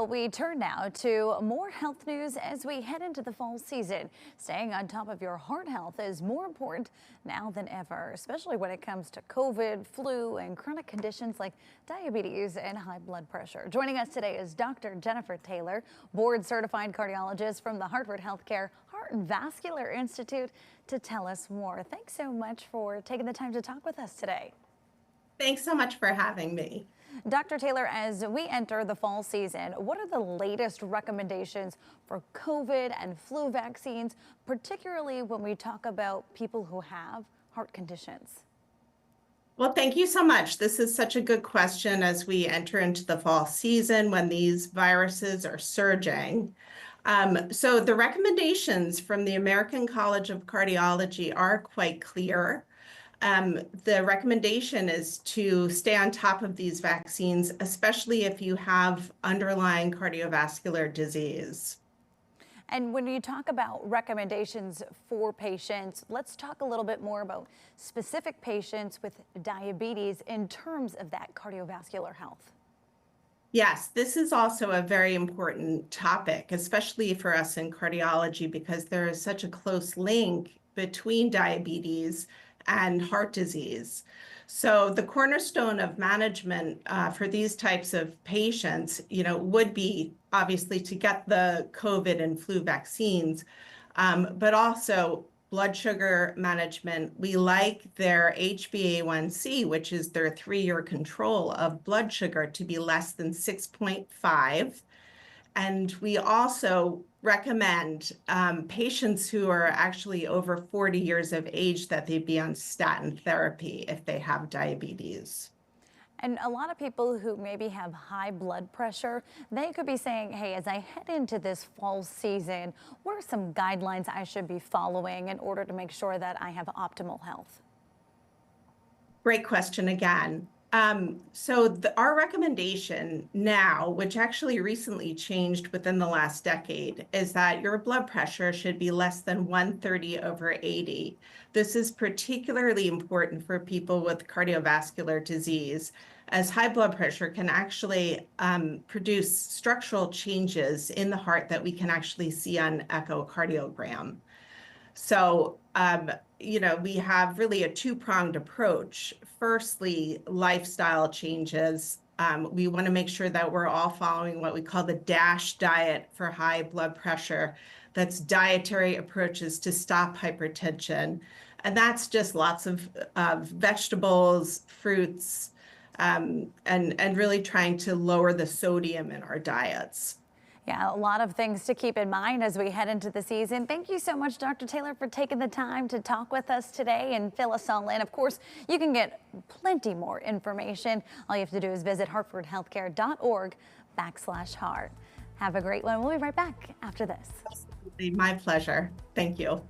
Well, we turn now to more health news as we head into the fall season. Staying on top of your heart health is more important now than ever, especially when it comes to COVID, flu, and chronic conditions like diabetes and high blood pressure. Joining us today is Dr. Jennifer Taylor, board certified cardiologist from the Hartford Healthcare Heart and Vascular Institute, to tell us more. Thanks so much for taking the time to talk with us today. Thanks so much for having me. Dr. Taylor, as we enter the fall season, what are the latest recommendations for COVID and flu vaccines, particularly when we talk about people who have heart conditions? Well, thank you so much. This is such a good question as we enter into the fall season when these viruses are surging. So the recommendations from the American College of Cardiology are quite clear. The recommendation is to stay on top of these vaccines, especially if you have underlying cardiovascular disease. And when you talk about recommendations for patients, let's talk a little bit more about specific patients with diabetes in terms of that cardiovascular health. Yes, this is also a very important topic, especially for us in cardiology, because there is such a close link between diabetes and heart disease. So the cornerstone of management for these types of patients, would be obviously to get the COVID and flu vaccines, but also blood sugar management. We like their HbA1c, which is their 3-year control of blood sugar, to be less than 6.5. And we also recommend patients who are actually over 40 years of age that they be on statin therapy if they have diabetes. And a lot of people who maybe have high blood pressure, they could be saying, hey, as I head into this fall season, what are some guidelines I should be following in order to make sure that I have optimal health? Great question again. Our recommendation now, which actually recently changed within the last decade, is that your blood pressure should be less than 130/80. This is particularly important for people with cardiovascular disease, as high blood pressure can actually produce structural changes in the heart that we can actually see on echocardiogram. So, we have really a two-pronged approach. Firstly, lifestyle changes. We want to make sure that we're all following what we call the DASH diet for high blood pressure. That's dietary approaches to stop hypertension. And that's just lots of vegetables, fruits, and really trying to lower the sodium in our diets. Yeah, a lot of things to keep in mind as we head into the season. Thank you so much, Dr. Taylor, for taking the time to talk with us today and fill us all in. Of course, you can get plenty more information. All you have to do is visit hartfordhealthcare.org/heart. Have a great one. We'll be right back after this. My pleasure. Thank you.